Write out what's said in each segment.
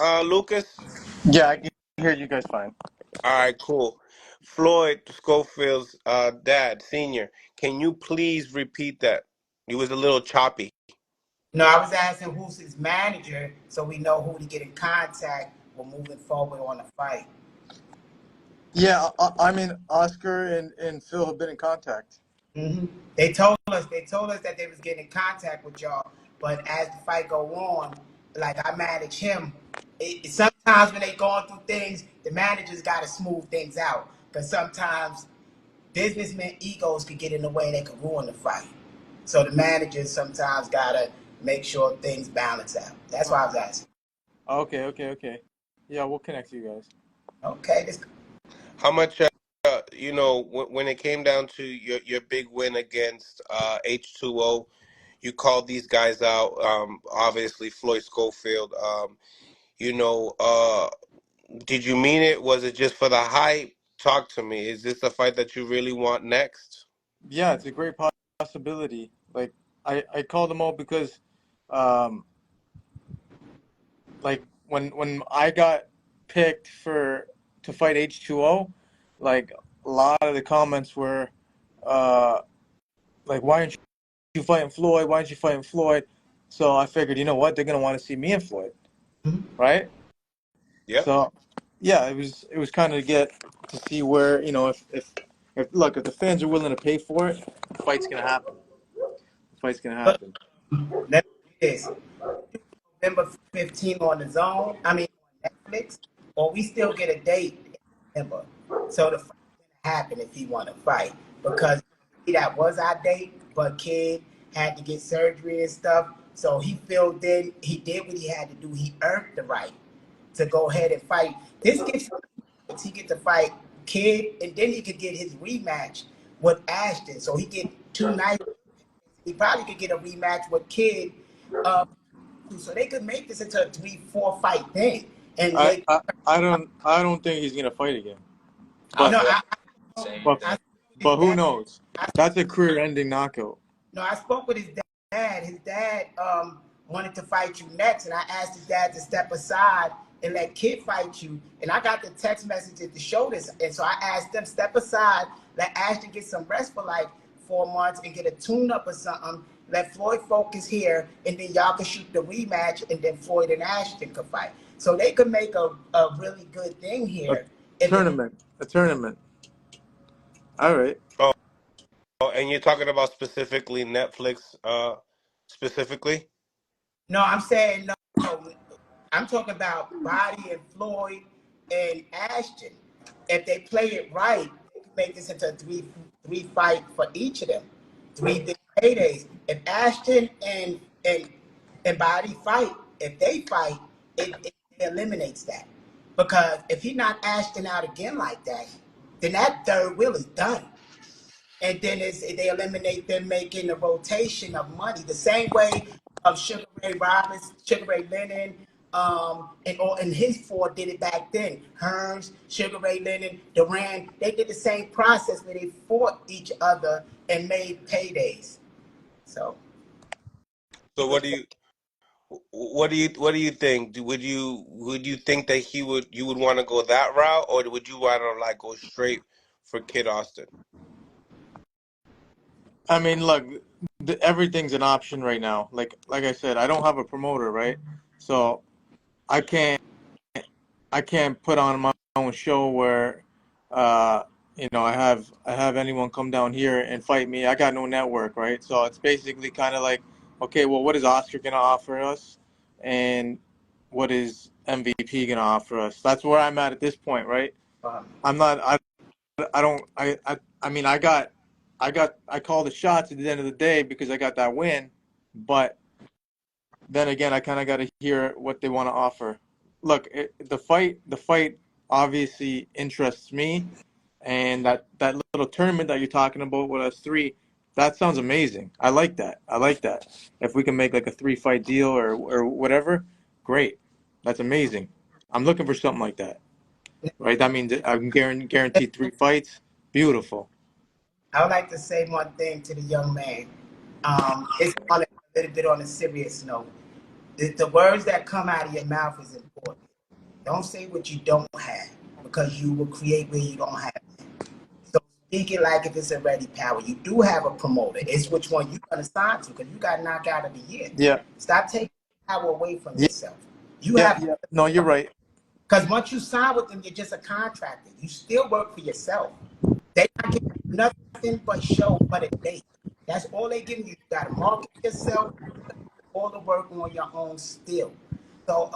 Lucas? Yeah, I can hear you guys fine. All right, cool. Floyd Schofield's dad, senior. Can you please repeat that? It was a little choppy. No, I was asking who's his manager so we know who to get in contact with moving forward on the fight. Yeah, I mean, Oscar and Phil have been in contact. hmm They told us that they was getting in contact with y'all, but as the fight go on, like I manage him. Sometimes when they going through things, the managers got to smooth things out because sometimes businessmen egos could get in the way and they could ruin the fight. So the managers sometimes gotta make sure things balance out. That's why I was asking. Okay. Yeah, we'll connect you guys. Okay, this How much, when it came down to your big win against H2O, you called these guys out. Obviously, Floyd Schofield. You know, uh, did you mean it? Was it just for the hype? Talk to me. Is this a fight that you really want next? Yeah, it's a great possibility. Like I called them all because, um, like when I got picked for to fight H2O, like a lot of the comments were, uh, like why aren't you fighting Floyd? Why aren't you fighting Floyd? So I figured, you know what, they're gonna want to see me and Floyd, right? Yep. So, yeah, it was kind of to get to see where if look, if the fans are willing to pay for it, the fight's gonna happen. The fight's gonna but happen. let me do this. November 15th on the zone, I mean on Netflix, or we still get a date in November. So the fight gonna happen if he wanna fight. Because that was our date, but kid had to get surgery and stuff. So he filled in, he did what he had to do. He earned the right to go ahead and fight. This gives he get to fight Kid, and then he could get his rematch with Ashton. So he get two nights. He probably could get a rematch with Kid. Uh, so they could make this into a 3-4 fight thing and I make. I, I don't think he's gonna fight again. No, But but I spoke with his but who dad. knows? I, That's a career-ending knockout. no, I spoke with his dad. His dad wanted to fight you next, and I asked his dad to step aside and let Kid fight you. And I got the text messages to show this, and so I asked them step aside, let Ashton get some rest for like 4 months and get a tune-up or something. Let Floyd focus here, and then y'all can shoot the rematch, and then Floyd and Ashton could fight. So they could make a really good thing A here. If it, tournament. All right. Oh, and you're talking about specifically Netflix, specifically? no, I'm saying no. I'm talking about Bahdi and Floyd and Ashton. If they play it right, they can make this into a three fight for each of them. 3 big paydays. If Ashton and Bahdi fight, if they fight, it eliminates that. Because if he knocked Ashton out again like that, then that third wheel is done. And then they eliminate them making the rotation of money the same way of Sugar Ray Robinson, Sugar Ray Leonard, and his four did it back then. Hearns, Sugar Ray Leonard, Duran, they did the same process where they fought each other and made paydays. So So what do you think? Would you think that you would want to go that route, or would you want to like go straight for Kid Austin? I mean, look, everything's an option right now. Like I said, I don't have a promoter, right? So I can't I can't put on my own show where, uh, I have anyone come down here and fight me. I got no network, right? So it's basically kind of like, okay, well, what is Oscar gonna offer us, and what is MVP gonna offer us? That's where I'm at this point, right? um, I'm not. I don't. I mean, I call the shots at the end of the day because I got that win, but then again, I kind of got to hear what they want to offer. Look, the fight obviously interests me, and that little tournament that you're talking about with us three, that sounds amazing. I like that. I like that. If we can make like a 3-fight deal or whatever, great. That's amazing. I'm looking for something like that, right? That means I can guarantee 3 fights. Beautiful. I would like to say one thing to the young man. It's on a little bit on a serious note. The words that come out of your mouth is important. Don't say what you don't have, because you will create where you don't have it. So speak it like if it's already power. You do have a promoter. It's which one you're gonna sign to, because you got knocked out of the year. Yeah. Stop taking power away from Yeah. yourself. You Yeah. have, Yeah. No, you're right. because once you sign with them, you're just a contractor. You still work for yourself. They not giving you nothing but show but a date. That's all they giving you. You gotta market yourself, all the work on your own still. So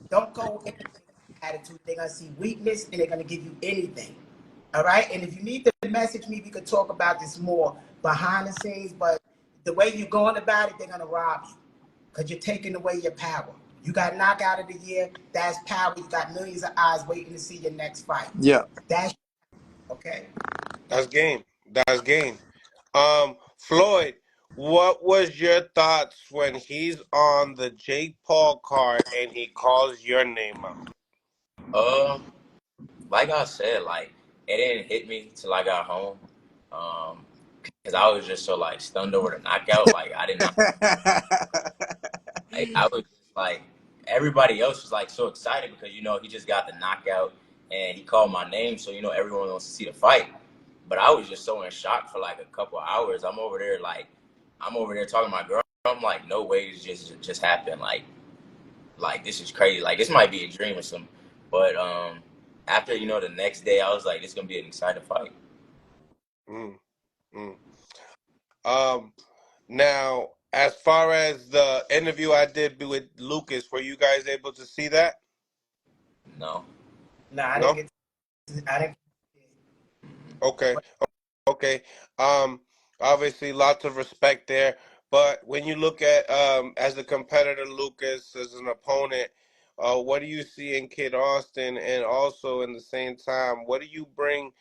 don't go in with attitude. They're gonna see weakness and they're gonna give you anything. All right. And if you need to message me, we could talk about this more behind the scenes. But the way you're going about it, they're gonna rob you, because you're taking away your power. You got knocked out of the year. That's power. You got millions of eyes waiting to see your next fight. Yeah. That's okay. That's game. That's game. Floyd, what was your thoughts when he's on the Jake Paul card and he calls your name out? Like I said, like it didn't hit me till I got home, because I was just so like stunned over the knockout. Like I did not. Like, I was just like everybody else was like so excited because he just got the knockout and he called my name, so everyone wants to see the fight. But I was just so in shock for like a couple of hours. I'm over there talking to my girl. I'm like, no way, this just happened. Like this is crazy. Like this might be a dream or something. But after the next day, I was like, this is gonna be an exciting fight. Mm, mm. Um, Now, as far as the interview I did with Lucas, were you guys able to see that? No. No, I didn't No? get. I didn't. Okay. Okay. Um, Obviously lots of respect there. But when you look at as a competitor, Lucas, as an opponent, what do you see in Kid Austin? And also in the same time, what do you bring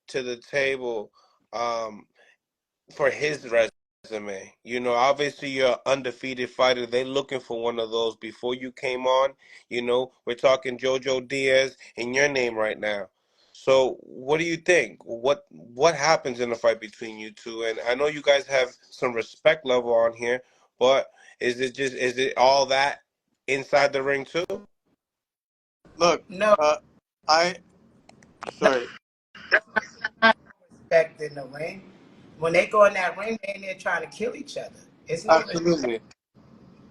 to the table for his resume? Obviously you're an undefeated fighter. They looking for one of those before you came on. We're talking Jojo Diaz in your name right now. So what do you think? What happens in the fight between you two? And I know you guys have some respect level on here, but is it all that inside the ring too? Look, No, I sorry. not respect in the ring. When they go in that ring, they're in there trying to kill each other. It's no respect. Absolutely.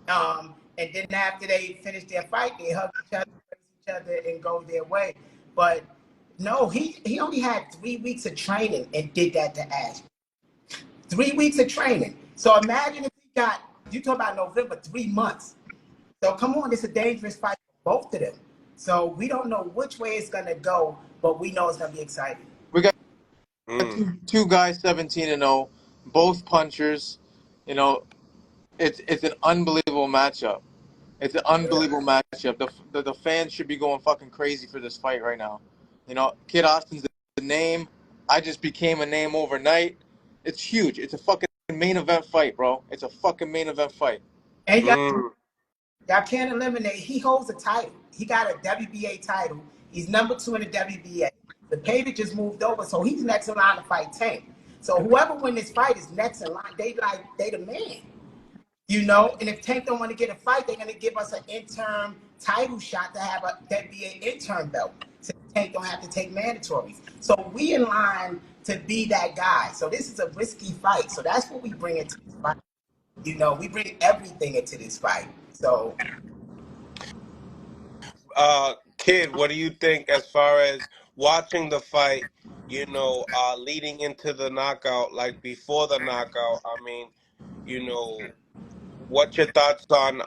And then after they finish their fight, they hug each other, praise each other, and go their way. But no, he only had 3 weeks of training and did that to Ash. 3 weeks of training. So imagine if he got, you talk about November, 3 months. So come on, it's a dangerous fight for both of them. So we don't know which way it's gonna go, but we know it's gonna be exciting. We got Mm, two guys 17-0, both punchers. You know, it's an unbelievable matchup. It's an unbelievable matchup. The fans should be going fucking crazy for this fight right now. Kid Austin's the name. I just became a name overnight. It's huge. It's a fucking main event fight, bro. It's a fucking main event fight. And mm, y'all can't eliminate. He holds a title. He got a WBA title. He's number 2 in the WBA. The Pavey just moved over, so he's next in line to fight Tank. So whoever wins this fight is next in line. They the man. And if Tank don't want to get a fight, they're gonna give us an interim title shot to have a WBA interim belt. So Tank don't have to take mandatories. So we in line to be that guy. So this is a risky fight. So that's what we bring into this fight. We bring everything into this fight. So Kid, what do you think as far as watching the fight, leading into the knockout, like before the knockout? I mean, you know, what's your thoughts on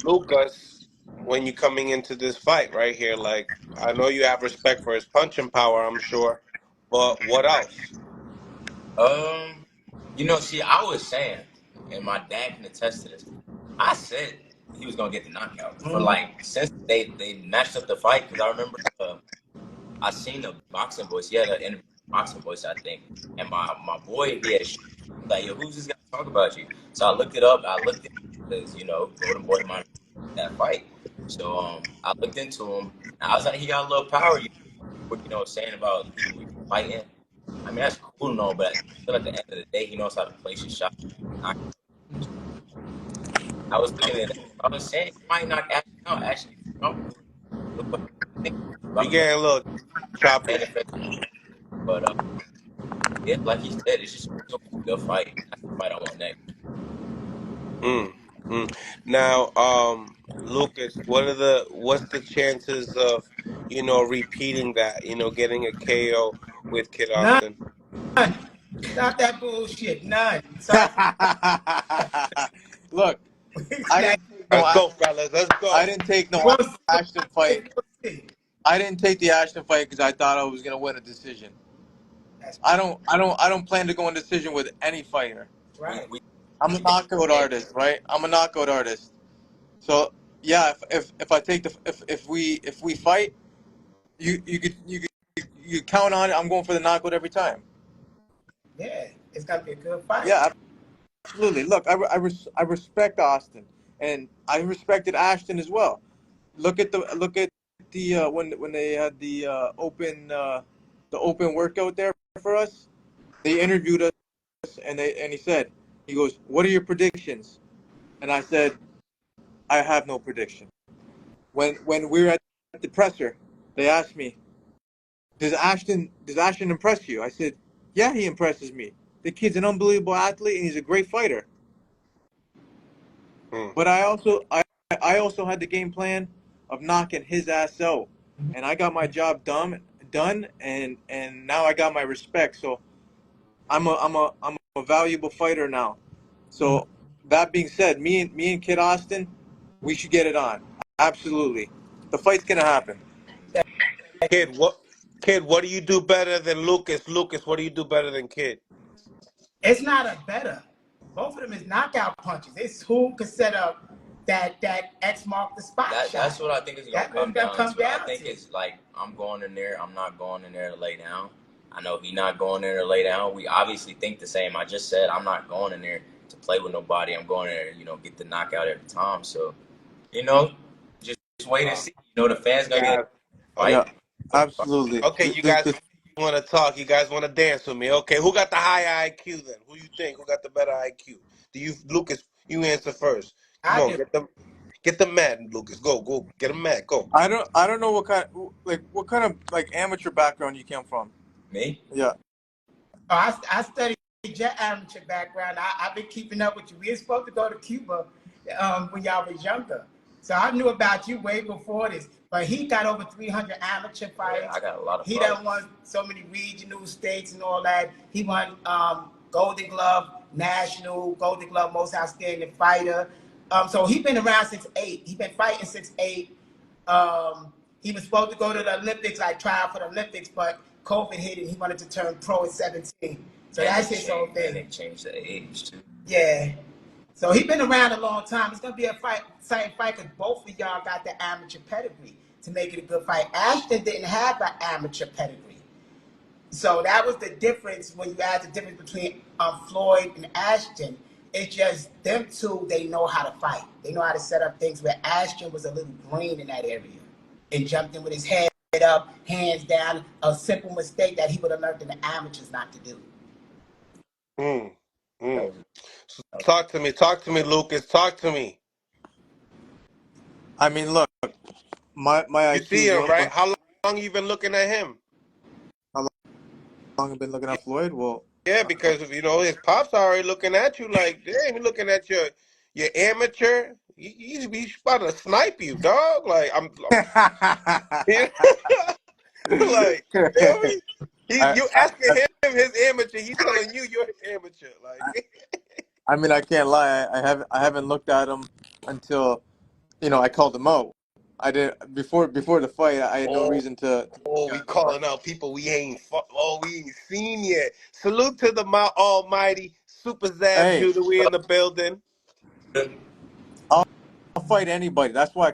Lucas when you coming into this fight right here? Like, I know you have respect for his punching power, I'm sure, but what else? Um, see, I was saying, and my dad can attest to this. I said he was gonna get the knockout for like since they matched up the fight because I remember I seen the boxing voice. He had an interview with boxing voice, I think, and my boy he had like, yo, who's this guy talk about you? So I looked it up. I looked it because Golden Boy might that fight. So I looked into him. And I was like, he got a little power. Saying about people fighting. I mean, that's cool and all, but still at the end of the day, he knows how to place his shot. I was looking at it. I was saying he might knock Ashton out actually But I think You about getting a little choppy. manifest. But yeah, like he said, it's just gonna be a good fight. That's the fight I want next. Mm, mm. Now, Lucas, what's the chances of, repeating that, getting a KO with Kid None. Austin? Stop that bullshit. None. Sorry for Look, I that. didn't take Let's no go, fellas. Let's I go. didn't take no We'll see what Ashton fight. happens. We'll see. I didn't take the Ashton fight because I thought I was gonna win a decision. That's I don't plan to go in decision with any fighter. right. We I'm a knockout hey, artist, right? I'm a knockout artist. So yeah, if I take the if we fight, you count on it. I'm going for the knockout every time. Yeah, it's gonna be a good fight. Yeah, absolutely. Look, I respect Austin, and I respected Ashton as well. Look at the when they had the open workout there for us. They interviewed us, and he said, he goes, "What are your predictions?" And I said, "I have no prediction." When we were at the presser, they asked me, "Does Ashton impress you?" I said, "Yeah, he impresses me. The kid's an unbelievable athlete, and he's a great fighter." Mm. But I also had the game plan of knocking his ass out, and I got my job done, and now I got my respect. So I'm a valuable fighter now. So that being said, me and Kid Austin, we should get it on. Absolutely, the fight's gonna happen. Kid, what do you do better than Lucas? Lucas, what do you do better than Kid? It's not a better. Both of them is knockout punches. It's who can set up that X mark the spot shot. that's what I think it's gonna That's what it's come gonna down come to. I down think to. it's like I'm going in there. I'm not going in there to lay down. I know he not going in there to lay down. We obviously think the same. I just said I'm not going in there to play with nobody. I'm going in there, get the knockout every time. So, you know, just wait and Uh, see. The fans you gonna get a guys, Yeah, fight. absolutely. okay, you guys want to talk. You guys want to dance with me. Okay, who got the higher IQ then? Who you think? Who got the better IQ? Lucas, you answer first. Come I on, do. get them mad, Lucas. Go, get them mad. Go. I don't know what kind of like amateur background you came from. Me? Yeah. Oh, I studied jet amateur background. I've been keeping up with you. We were supposed to go to Cuba when y'all was younger. So I knew about you way before this. But he got over 300 amateur fights. Yeah, I got a lot of He fights. done won so many regional states and all that. He won Golden Glove, National, Golden Glove, Most Outstanding Fighter. So he been around since 8. He been fighting since 8. He was supposed to go to the Olympics, like try out for the Olympics, but COVID hit and he wanted to turn pro at 17. So And that's they his whole changed, and thing. they changed the age too. Yeah. So he been around a long time. It's gonna be a exciting fight because both of y'all got the amateur pedigree to make it a good fight. Ashton didn't have an amateur pedigree. So that was the difference when you add the difference between Floyd and Ashton. It's just them two, they know how to fight. They know how to set up things where Ashton was a little green in that area and jumped in with his head up, hands down, a simple mistake that he would have learned in the amateurs not to do. Mm, That mm. was, Talk to me, Lucas. Talk to me. I mean, look, my You IQ see is him, right? one. How long you been looking at him? How long I've been looking at Floyd? Well, Yeah, because his pops are already looking at you like, damn, he looking at your amateur. He's about to snipe you, dog. Like I'm like, feel me? I, You I asking him his amateur, he's telling you you're his amateur. Like, I mean, I can't lie. I haven't looked at him until I called him out. I did before the fight. I had no oh, reason to look we at him. But calling out people we ain't seen yet. Salute to the almighty Super Zab hey, Judah. We in the building. I'll fight anybody. That's why